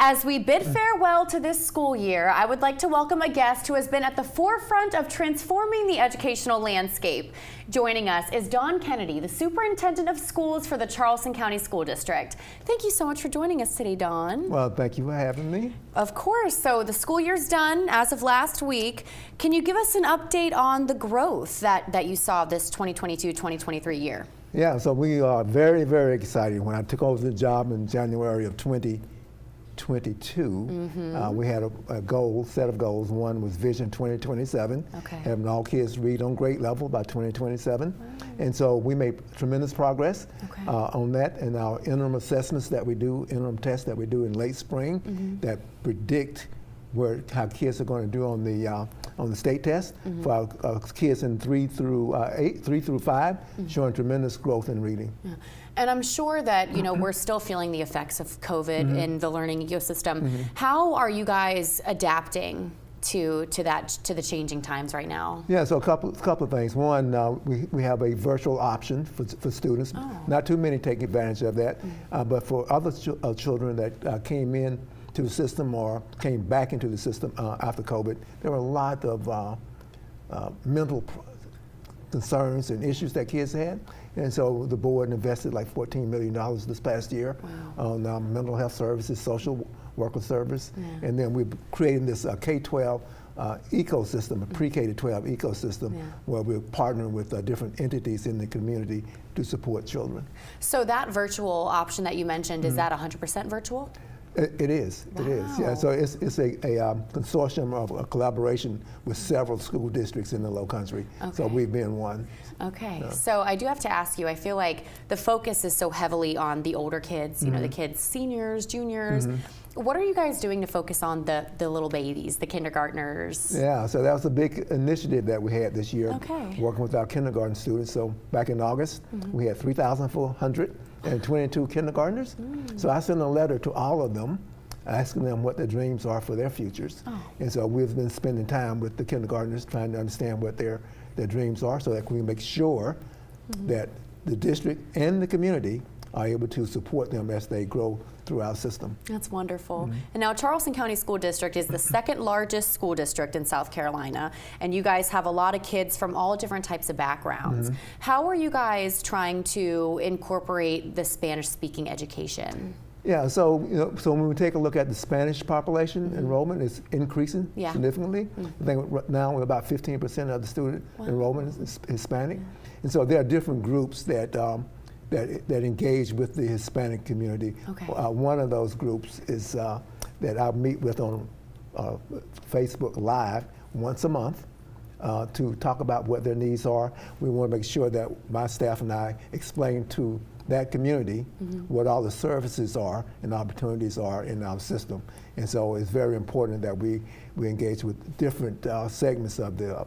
As we bid farewell to this school year, I would like to welcome a guest who has been at the forefront of transforming the educational landscape. Joining us is Dawn Kennedy, the Superintendent of Schools for the Charleston County School District. Thank you so much for joining us today, Dawn. Well, thank you for having me. Of course. So the school year's done as of last week. Can you give us an update on the growth that you saw this 2022-2023 year? Yeah, so we are very, very excited. When I took over the job in January of 2022, we had a set of goals. One was Vision 2027, having all kids read on grade level by 2027. Wow. And so we made tremendous progress on that, and our interim assessments that we do, interim tests that we do in late spring that predict how kids are going to do on the state test for our kids in 3 through 5, showing tremendous growth in reading. Yeah. And I'm sure that we're still feeling the effects of COVID in the learning ecosystem. How are you guys adapting to the changing times right now? Yeah, so a couple of things. One, we have a virtual option for students. Not too many take advantage of that, but for other children that came in to the system or came back into the system after COVID, there were a lot of mental concerns and issues that kids had. And so the board invested like $14 million this past year on mental health services, social worker service. And then we're creating this K-12 ecosystem, a pre-K to 12 ecosystem, where we're partnering with different entities in the community to support children. So that virtual option that you mentioned, is that 100% virtual? It is. Wow. It is. Yeah. So it's a consortium of a collaboration with several school districts in the Lowcountry. So we've been one. Okay. So I do have to ask you. I feel like the focus is so heavily on the older kids. The kids, seniors, juniors. What are you guys doing to focus on the little babies, the kindergartners? Yeah. So that was a big initiative that we had this year, working with our kindergarten students. So back in August, we had 3,422 kindergartners. So I sent a letter to all of them asking them what their dreams are for their futures. And so we've been spending time with the kindergartners trying to understand what their dreams are so that we can make sure that the district and the community are able to support them as they grow through our system. That's wonderful. And now Charleston County School District is the second largest school district in South Carolina, and you guys have a lot of kids from all different types of backgrounds. How are you guys trying to incorporate the Spanish-speaking education? Yeah, so so when we take a look at the Spanish population enrollment, it's increasing significantly. I think now we're about 15% of the student enrollment is Hispanic, and so there are different groups that engage with the Hispanic community. One of those groups is that I meet with on Facebook Live once a month to talk about what their needs are. We want to make sure that my staff and I explain to that community what all the services are and opportunities are in our system. And so it's very important that we engage with different segments of the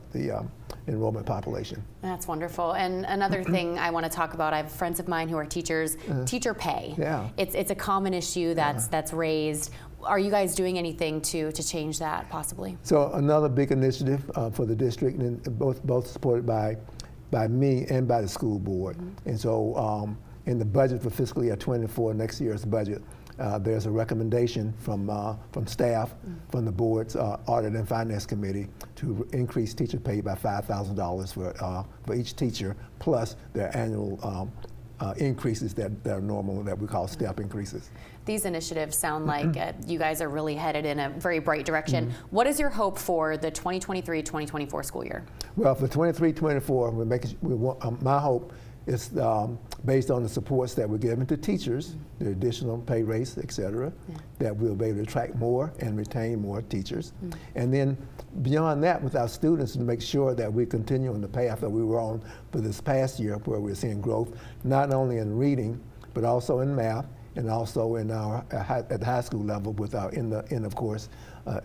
enrollment population. That's wonderful. And another thing I want to talk about, I have friends of mine who are teachers, teacher pay. It's a common issue that's raised. Are you guys doing anything to change that possibly? So another big initiative for the district, and both supported by me and by the school board. And so in the budget for fiscal year 24, next year's budget, there's a recommendation from staff, from the board's audit and finance committee to increase teacher pay by $5,000 for each teacher, plus their annual increases that are normal, that we call step increases. These initiatives sound like you guys are really headed in a very bright direction. What is your hope for the 2023-2024 school year? Well, for 23-24, my hope is based on the supports that we're giving to teachers, the additional pay raise, et cetera, that we'll be able to attract more and retain more teachers. And then beyond that, with our students, to make sure that we continue on the path that we were on for this past year, where we're seeing growth, not only in reading, but also in math, and also in our at the high school level with our end of course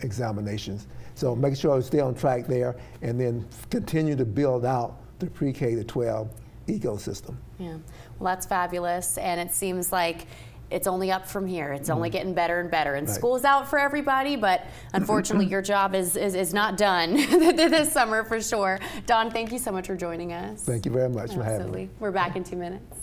examinations. So make sure we stay on track there, and then continue to build out the pre-K to 12 ecosystem. Yeah, well, that's fabulous, and it seems like it's only up from here. It's only getting better and better, and school's out for everybody, but unfortunately your job is not done this summer for sure. Dawn, thank you so much for joining us. Thank you very much for having me. We're back in 2 minutes.